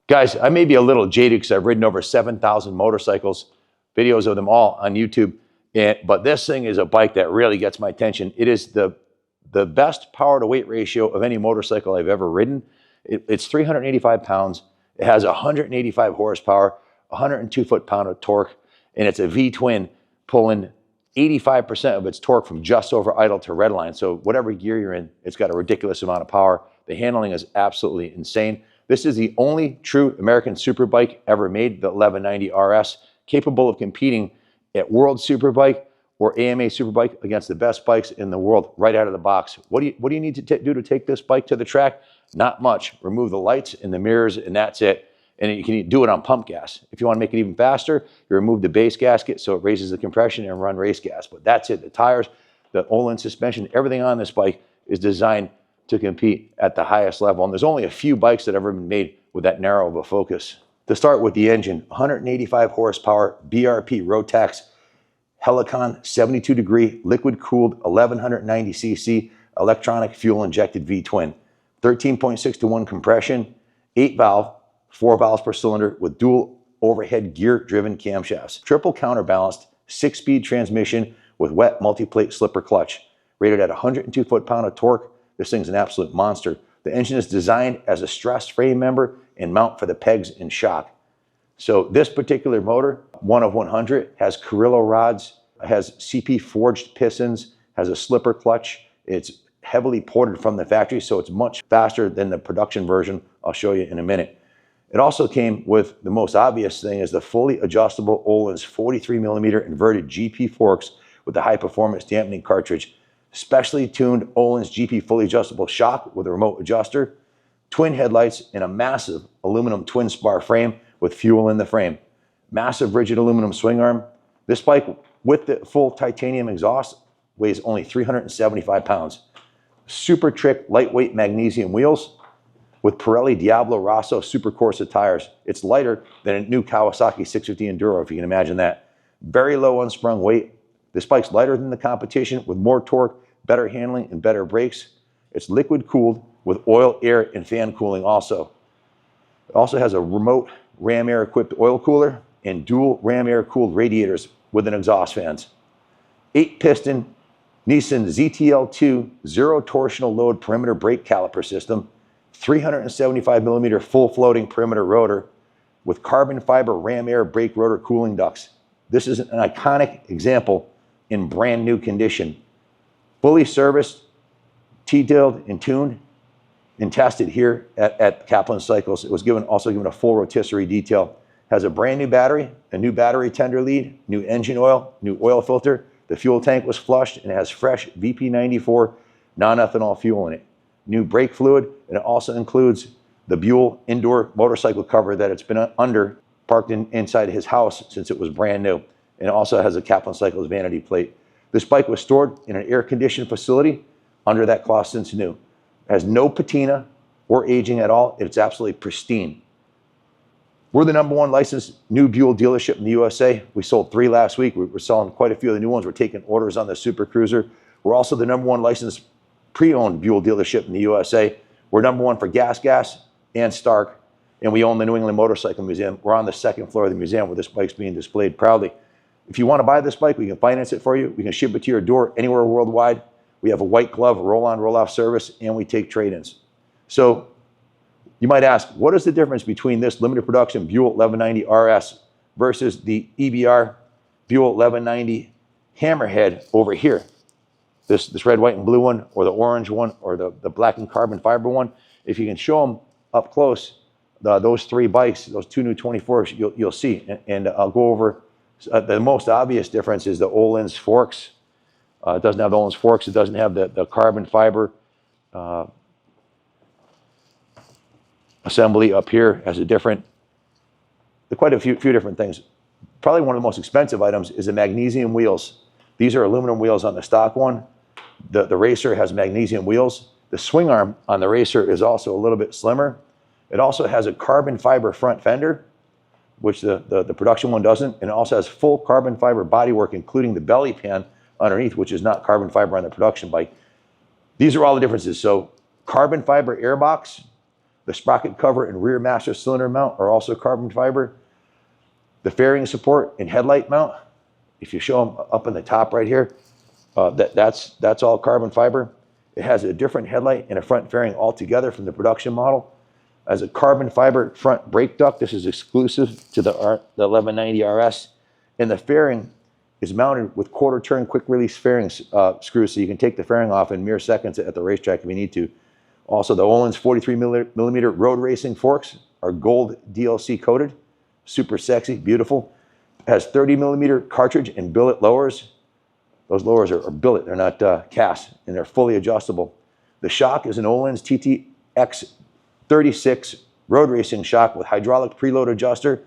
Guys, I may be a little jaded because I've ridden over 7,000 motorcycles, videos of them all on YouTube. But this thing is a bike that really gets my attention. It is the best power to weight ratio of any motorcycle I've ever ridden. It's 385 pounds. It has 185 horsepower, 102 foot-pound of torque, and it's a V-twin pulling 85% of its torque from just over idle to redline. So whatever gear you're in, it's got a ridiculous amount of power. The handling is absolutely insane. This is the only true American superbike ever made, the 1190RS, capable of competing at World Superbike or AMA Superbike against the best bikes in the world right out of the box. What do you need to do to take this bike to the track? Not much. Remove the lights and the mirrors, and that's it. And you can do it on pump gas. If you want to make it even faster, you remove the base gasket so it raises the compression and run race gas. But that's it. The tires, the Öhlins suspension, everything on this bike is designed to compete at the highest level. And there's only a few bikes that have ever been made with that narrow of a focus. To start with the engine, 185 horsepower BRP Rotax Helicon 72-degree liquid-cooled 1190cc electronic fuel-injected V-twin. 13.6 to 1 compression, 8-valve, 4 valves per cylinder with dual overhead gear-driven camshafts. Triple counterbalanced 6-speed transmission with wet multi-plate slipper clutch. Rated at 102 foot-pound of torque, this thing's an absolute monster. The engine is designed as a stressed frame member and mount for the pegs and shock. So this particular motor, 1 of 100, has Carrillo rods, has CP forged pistons, has a slipper clutch. It's heavily ported from the factory, so it's much faster than the production version I'll show you in a minute. It also came with the most obvious thing is the fully adjustable Öhlins 43mm inverted GP forks with the high performance dampening cartridge. Specially tuned Öhlins GP fully adjustable shock with a remote adjuster, twin headlights, and a massive aluminum twin spar frame with fuel in the frame. Massive rigid aluminum swing arm. This bike with the full titanium exhaust weighs only 375 pounds. Super trick lightweight magnesium wheels with Pirelli Diablo Rosso Super Corsa tires. It's lighter than a new Kawasaki 650 Enduro, if you can imagine that. Very low unsprung weight. This bike's lighter than the competition with more torque, better handling, and better brakes. It's liquid cooled with oil, air, and fan cooling also. It also has a remote ram air equipped oil cooler and dual ram air cooled radiators with an exhaust fans. 8-piston Nissan ZTL2 zero torsional load perimeter brake caliper system, 375mm full floating perimeter rotor with carbon fiber ram air brake rotor cooling ducts. This is an iconic example in brand new condition. Fully serviced, T-tailed and tuned and tested here at Kaplan Cycles. It was also given a full rotisserie detail. Has a brand new battery, a new battery tender lead, new engine oil, new oil filter. The fuel tank was flushed and it has fresh VP94 non-ethanol fuel in it. New brake fluid, and it also includes the Buell indoor motorcycle cover that it's been under, parked inside his house since it was brand new. And it also has a Kaplan Cycles vanity plate. This bike was stored in an air-conditioned facility under that cloth since new. It has no patina or aging at all. It's absolutely pristine. We're the #1 licensed new Buell dealership in the USA. We sold 3 last week. We're selling quite a few of the new ones. We're taking orders on the Super Cruiser. We're also the #1 licensed pre-owned Buell dealership in the USA. We're #1 for Gas and Stark, and we own the New England Motorcycle Museum. We're on the 2nd floor of the museum where this bike's being displayed proudly. If you want to buy this bike, we can finance it for you. We can ship it to your door anywhere worldwide. We have a white glove, roll-on, roll-off service, and we take trade-ins. So you might ask, what is the difference between this limited production Buell 1190RS versus the EBR Buell 1190 Hammerhead over here? This red, white, and blue one, or the orange one, or the black and carbon fiber one. If you can show them up close, those 3 bikes, those 2 new 24s, you'll see. And I'll go over the most obvious difference is the Öhlins forks. It doesn't have the Öhlins forks. It doesn't have the carbon fiber assembly up here. Has a different, quite a few different things. Probably one of the most expensive items is the magnesium wheels. These are aluminum wheels on the stock one. The Racer has magnesium wheels. The swing arm on the Racer is also a little bit slimmer. It also has a carbon fiber front fender, which the production one doesn't. And it also has full carbon fiber bodywork, including the belly pan underneath, which is not carbon fiber on the production bike. These are all the differences. So carbon fiber airbox, The sprocket cover and rear master cylinder mount are also carbon fiber. The fairing support and headlight mount, if you show them up in the top right here, that's all carbon fiber. It has a different headlight and a front fairing altogether from the production model. As a carbon fiber front brake duct, this is exclusive to the 1190RS. And the fairing is mounted with quarter turn quick release fairing screws, so you can take the fairing off in mere seconds at the racetrack if you need to. Also, the Öhlins 43 millimeter road racing forks are gold DLC coated, super sexy, beautiful. It has 30 millimeter cartridge and billet lowers. Those lowers are billet, they're not cast, and they're fully adjustable. The shock is an Öhlins TTX 36 road racing shock with hydraulic preload adjuster.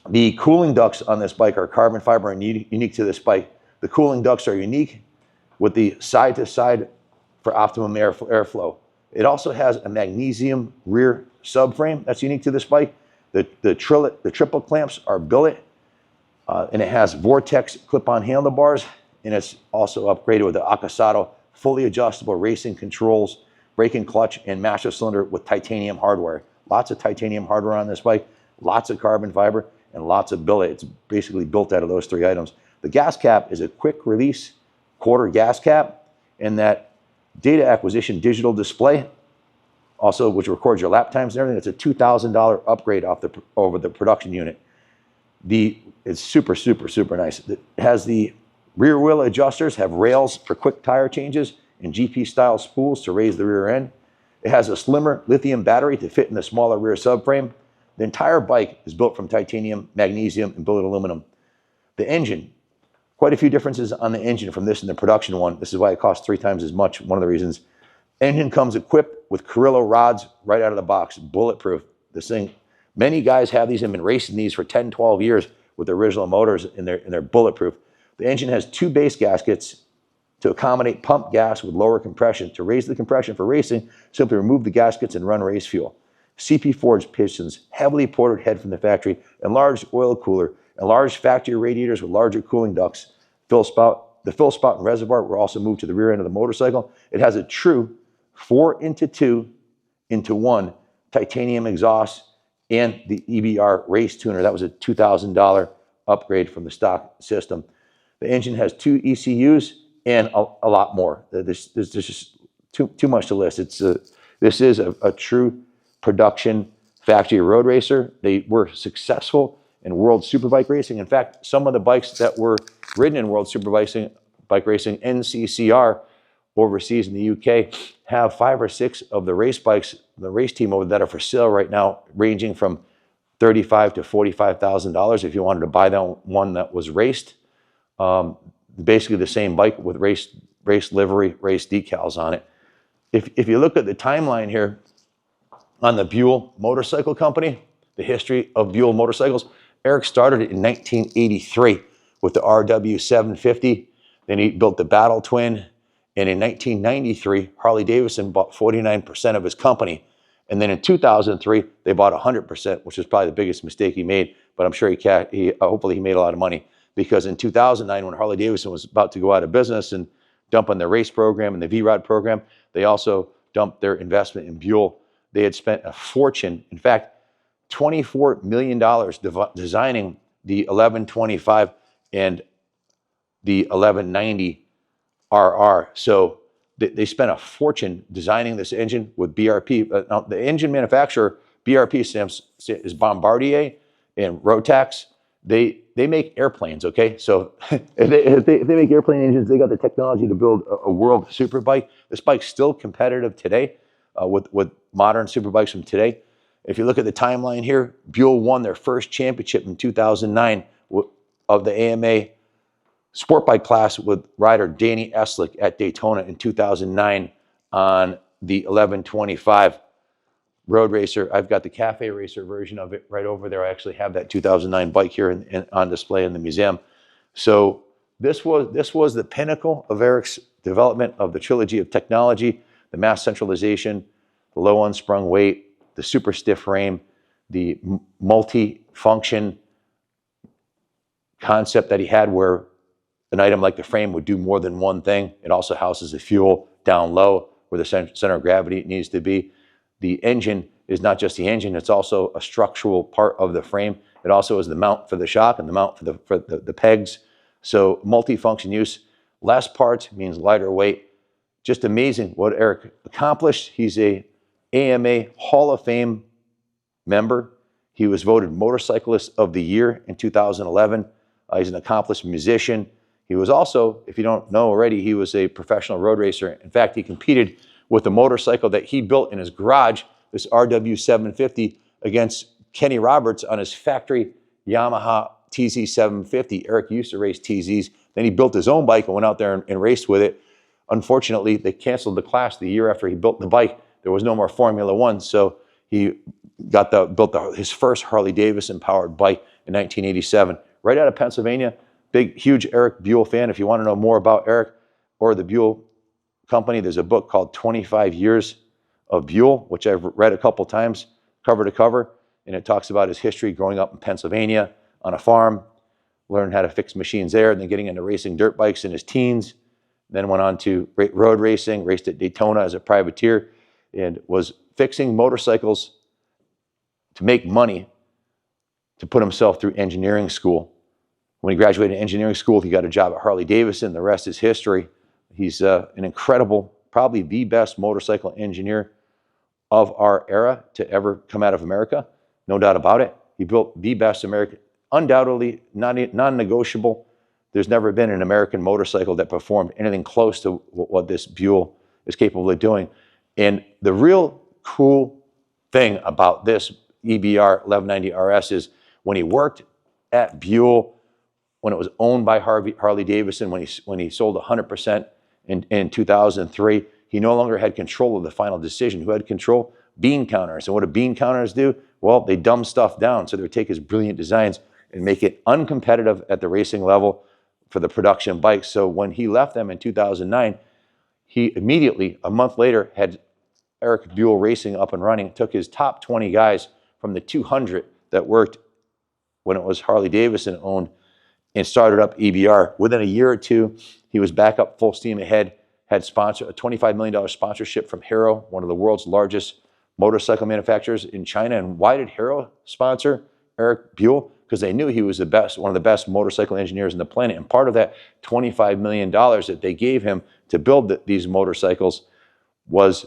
The cooling ducts on this bike are carbon fiber and unique to this bike. The cooling ducts are unique with the side-to-side for optimum airflow. It also has a magnesium rear subframe that's unique to this bike. The triple clamps are billet, and it has Vortex clip-on handlebars, and it's also upgraded with the Akasato fully adjustable racing controls, braking clutch, and master cylinder with titanium hardware. Lots of titanium hardware on this bike, lots of carbon fiber, and lots of billet. It's basically built out of those three items. The gas cap is a quick release quarter gas cap, and that data acquisition digital display, also which records your lap times and everything. It's a $2,000 upgrade over the production unit. It's super, super, super nice. It has the rear wheel adjusters, have rails for quick tire changes, and GP style spools to raise the rear end. It has a slimmer lithium battery to fit in the smaller rear subframe. The entire bike is built from titanium, magnesium, and billet aluminum. The engine, quite a few differences on the engine from this and the production one. This is why it costs 3 times as much, one of the reasons. Engine comes equipped with Carrillo rods right out of the box, bulletproof. This thing, many guys have these and been racing these for 10, 12 years with the original motors, and they're bulletproof. The engine has 2 base gaskets to accommodate pump gas with lower compression. To raise the compression for racing, simply remove the gaskets and run race fuel. CP forged pistons, heavily ported head from the factory, enlarged oil cooler, and large factory radiators with larger cooling ducts. The fill spout and reservoir were also moved to the rear end of the motorcycle. It has a true 4-into-2-into-1 titanium exhaust and the EBR race tuner. That was a $2,000 upgrade from the stock system. The engine has 2 ECUs and a lot more. There's just too much to list. This is a true production factory road racer. They were successful in World Superbike racing. In fact, some of the bikes that were ridden in World Superbike racing, NCCR, overseas in the UK, have 5 or 6 of the race bikes, the race team over that are for sale right now, ranging from $35,000 to $45,000 if you wanted to buy that one that was raced. Basically the same bike with race livery, race decals on it. If you look at the timeline here on the Buell Motorcycle Company, the history of Buell motorcycles, Eric started it in 1983 with the RW 750. Then he built the Battle Twin. And in 1993, Harley Davidson bought 49% of his company. And then in 2003, they bought 100%, which was probably the biggest mistake he made. But I'm sure hopefully he made a lot of money. Because in 2009, when Harley Davidson was about to go out of business and dump on their race program and the V-Rod program, they also dumped their investment in Buell. They had spent a fortune, in fact, $24 million designing the 1125 and the 1190RR. So they spent a fortune designing this engine with BRP. Now, the engine manufacturer, BRP is Bombardier and Rotax. They make airplanes, okay? So if they make airplane engines, they got the technology to build a world superbike. This bike's still competitive today with modern superbikes from today. If you look at the timeline here, Buell won their first championship in 2009 of the AMA sport bike class with rider Danny Eslick at Daytona in 2009 on the 1125 road racer. I've got the Cafe Racer version of it right over there. I actually have that 2009 bike here on display in the museum. So this was the pinnacle of Eric's development of the trilogy of technology, the mass centralization, the low unsprung weight, the super stiff frame, the multi-function concept that he had where an item like the frame would do more than one thing. It also houses the fuel down low where the center of gravity needs to be. the engine is not just the engine, it's also a structural part of the frame. It also is the mount for the shock and the mount for the pegs. So multi-function use. Less parts means lighter weight. Just amazing what Eric accomplished. He's a AMA Hall of Fame member. He was voted Motorcyclist of the Year in 2011. He's an accomplished musician. He was also, if you don't know already, he was a professional road racer. In fact, he competed with a motorcycle that he built in his garage, this RW 750, against Kenny Roberts on his factory Yamaha TZ 750. Eric used to race TZs. Then he built his own bike and went out there and raced with it. Unfortunately, they canceled the class the year after he built the bike. There was no more Formula One, so he built his first Harley Davidson powered bike in 1987, right out of Pennsylvania. Big, huge Eric Buell fan. If you want to know more about Eric or the Buell company, there's a book called 25 Years of Buell, which I've read a couple times, cover to cover, and it talks about his history growing up in Pennsylvania on a farm, learned how to fix machines there, and then getting into racing dirt bikes in his teens, then went on to road racing, raced at Daytona as a privateer, and was fixing motorcycles to make money to put himself through engineering school. When he graduated engineering school, he got a job at Harley Davidson. The rest is history. He's an incredible, probably the best motorcycle engineer of our era to ever come out of America. No doubt about it. He built the best American, undoubtedly non-negotiable. There's never been an American motorcycle that performed anything close to what this Buell is capable of doing. And the real cool thing about this EBR 1190RS is when he worked at Buell, when it was owned by Harley Davidson, when he sold 100% in 2003, he no longer had control of the final decision. Who had control? Bean counters. And what do bean counters do? Well, they dumb stuff down. So they would take his brilliant designs and make it uncompetitive at the racing level for the production bikes. So when he left them in 2009, he immediately, a month later, had Eric Buell Racing up and running, took his top 20 guys from the 200 that worked when it was Harley Davidson owned, and started up EBR. Within a year or two, he was back up full steam ahead, had a $25 million sponsorship from Hero, one of the world's largest motorcycle manufacturers in China. And why did Hero sponsor Eric Buell? Because they knew he was the best, one of the best motorcycle engineers on the planet. And part of that $25 million that they gave him to build these motorcycles was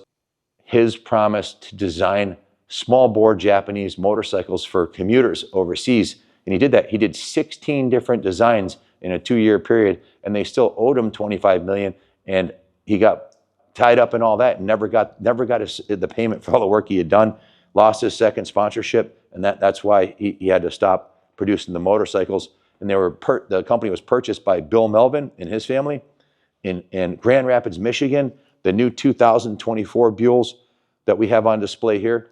his promise to design small bore Japanese motorcycles for commuters overseas. And he did that. He did 16 different designs in a 2-year period, and they still owed him $25 million. And he got tied up in all that and never got the payment for all the work he had done. Lost his second sponsorship, and that's why he had to stop producing the motorcycles. And the company was purchased by Bill Melvin and his family in Grand Rapids, Michigan. The new 2024 Buells that we have on display here.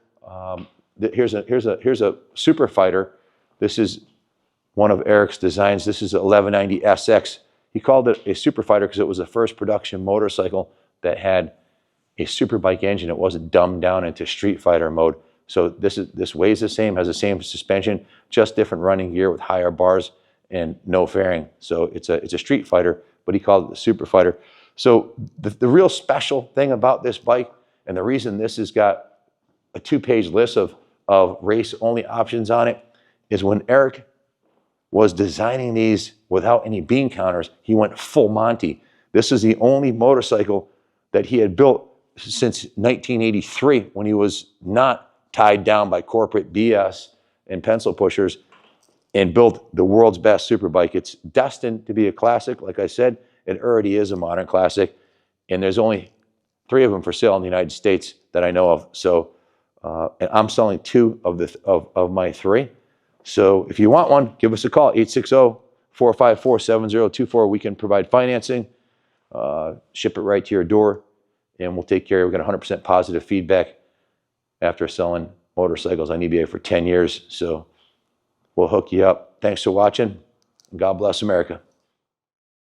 Here's a super fighter. This is one of Eric's designs. This is a 1190 SX. He called it a super fighter because it was the first production motorcycle that had a Superbike engine. It wasn't dumbed down into street fighter mode. So this weighs the same, has the same suspension, just different running gear with higher bars and no fairing. So it's a street fighter, but he called it the super fighter. So the real special thing about this bike, and the reason this has got a 2-page list of race-only options on it, is when Eric was designing these without any bean counters, he went full Monty. This is the only motorcycle that he had built since 1983, when he was not tied down by corporate BS and pencil pushers, and built the world's best superbike. It's destined to be a classic. Like I said, it already is a modern classic, and there's only 3 of them for sale in the United States that I know of. So and I'm selling 2 of my 3. So if you want one, give us a call, 860-454-7024. We can provide financing, ship it right to your door, and we'll take care of it. We've got 100% positive feedback after selling motorcycles on eBay for 10 years. So we'll hook you up. Thanks for watching. God bless America.